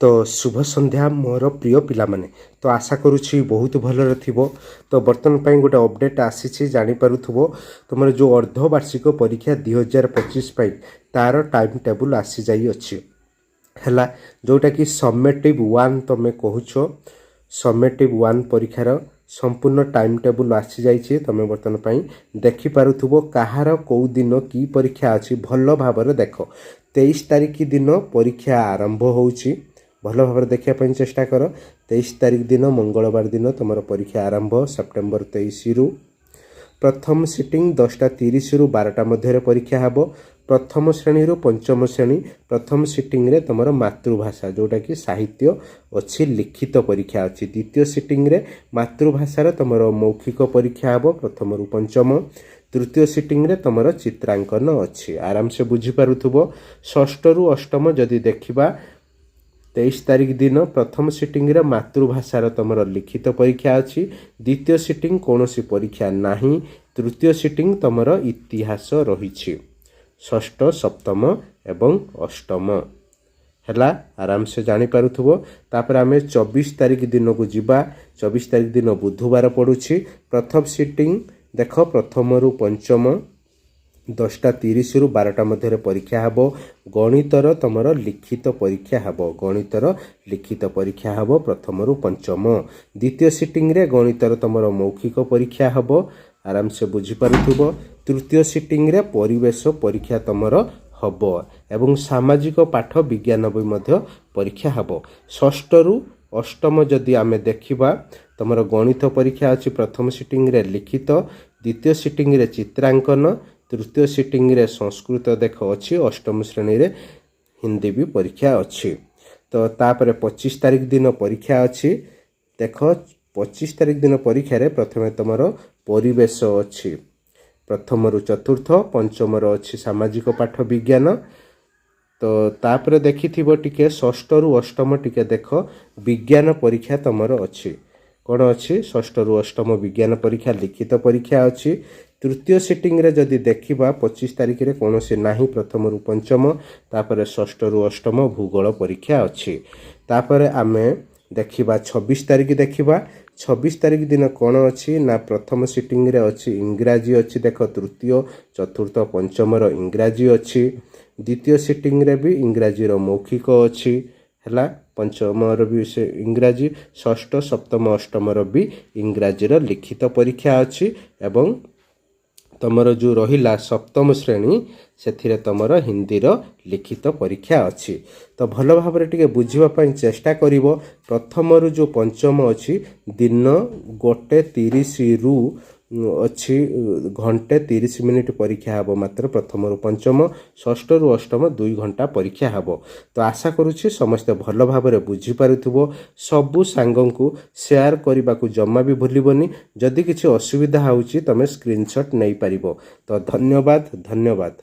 तो शुभ संध्या मोर प्रिय पिला माने तो आशा करुछि बहुत भलरे थिबो। तो बर्तमान ପାଇଁ ଗୋଟେ अपडेट आसीछि जानि पारुथबो तमर जो अर्धवार्षिक परीक्षा 2025 ପାଇଁ तार टाइम टेबल आसी जाई अछि हैला जोटा कि समेटिव 1 तमे कहूछो समेटिव 1 परीक्षार संपूर्ण टाइम टेबल आसी जाइछि। तमे बर्तमान ପାଇଁ देखि पारुथबो काहार को दिन की परीक्षा अछि भलो भाबरे देखो 23 तारिख दिन परीक्षा आरंभ होउछि भल भाव देखा चेष्टा कर। 23 तारिख दिन मंगलवार दिन तुम परीक्षा आरंभ सेप्टेम्बर 23 रु प्रथम सिटिंग 10:30 रु 12टा मध्य परीक्षा हेब। प्रथम श्रेणी रु पंचम श्रेणी प्रथम सिटिंग रे तुम मातृभाषा जोटा कि साहित्य अच्छी लिखित परीक्षा अच्छी। द्वितीय सिटिंग रे मातृभाषार तुम मौखिक परीक्षा हेब प्रथम रु पंचम। तृतीय सिटिंग रे तुम चित्रांकन अच्छी आराम से बुझी पारुथबो। षष्ठ रु अष्टम जदि देखिबा 23 तारिख दिन प्रथम सिटिंग रे मातृभाषार तुम लिखित परीक्षा अच्छी। द्वितीय सिटिंग कौन सी परीक्षा नहीं। तृतीय सिटिंग तुम इतिहास रही। षष्ठ सप्तम एवं अष्टम हैला आराम से जानी पारुथबो। तापर आमे 24 तारिख दिन को जिबा। 24 तारिख दिन बुधवार पड़ुछि। प्रथम सिटिंग देख प्रथम रु पंचम 10:30 रु 12टा मध्य परीक्षा हेब। गणितर तुम लिखित परीक्षा हेब गणितर लिखित परीक्षा हेब प्रथम रु पंचम। द्वितीय सिटिंग रे गणितर तुम मौखिक परीक्षा हेब आराम से बुझी पारुथबो। तृतीय सिटिंग रे परिवेश परीक्षा तुम हब एवं सामाजिक पाठ विज्ञान भी मध्य परीक्षा हेब। षष्ठ रु अष्टम जदि आमे देखिबा तुम गणित परीक्षा अछि प्रथम सिटिंग रे लिखित। द्वितीय सिटिंग रे चित्रांकन। तृतीय सिटिंग रे संस्कृत देख अच्छी। अष्टम श्रेणी रे हिंदी भी परीक्षा अच्छी। तो तापर 25 तारिख दिन परीक्षा अच्छी देख 25 तारिख दिन परीक्षा रे प्रथमे तुम परिवेश अच्छी प्रथम रु चतुर्थ पंचम अच्छी सामाजिक पाठ विज्ञान। तो तापर देखिथिबो टिके षष्ठ रु अष्टम टिके देख विज्ञान परीक्षा तुमर अच्छी कौन अच्छी। षष्ठ रु अष्टम विज्ञान परीक्षा लिखित परीक्षा अच्छी। तृतीय सिटिंग रे जदि देखिबा 25 तारिख रे कौन से नाही प्रथम रु पंचम तापर षष्ठ रु अष्टम भूगोल परीक्षा अच्छी। तापर आमे देखिबा 26 तारिख देखिबा 26 तारिख दिन कौन अच्छी ना प्रथम सिटिंग रे अच्छी इंग्राजी अच्छी देख तृतीय चतुर्थ पंचम इंग्राजी अच्छी। द्वितीय सिटिंग रे भी इंग्राजी रो मौखिक अच्छी हैला पंचम भी से इंग्राजी। षष्ठ सप्तम अष्टम भी इंग्राजी रो लिखित परीक्षा अच्छी एवं तुमर जो रहिला सप्तम श्रेणी से तुमर हिंदी रो लिखित परीक्षा अच्छी। तो भल भाव टिके बुझिबा पई चेष्टा करिवो। प्रथम रु जो पंचम अच्छी दिन 1:30 रु अच्छी घंटे 30 मिनिट परीक्षा हेब मात्र प्रथम रु पंचम। षष्ठ रु अष्टम 2 घंटा परीक्षा हेब। तो आशा करुछि समस्त भल भाव रे बुझी पारुथबो। सबु सांगं को शेयर करबा को जम्मा भी भूलिबनी। जदि किछि असुविधा होउछि तमे स्क्रीनशॉट नै पारिबो। तो धन्यवाद।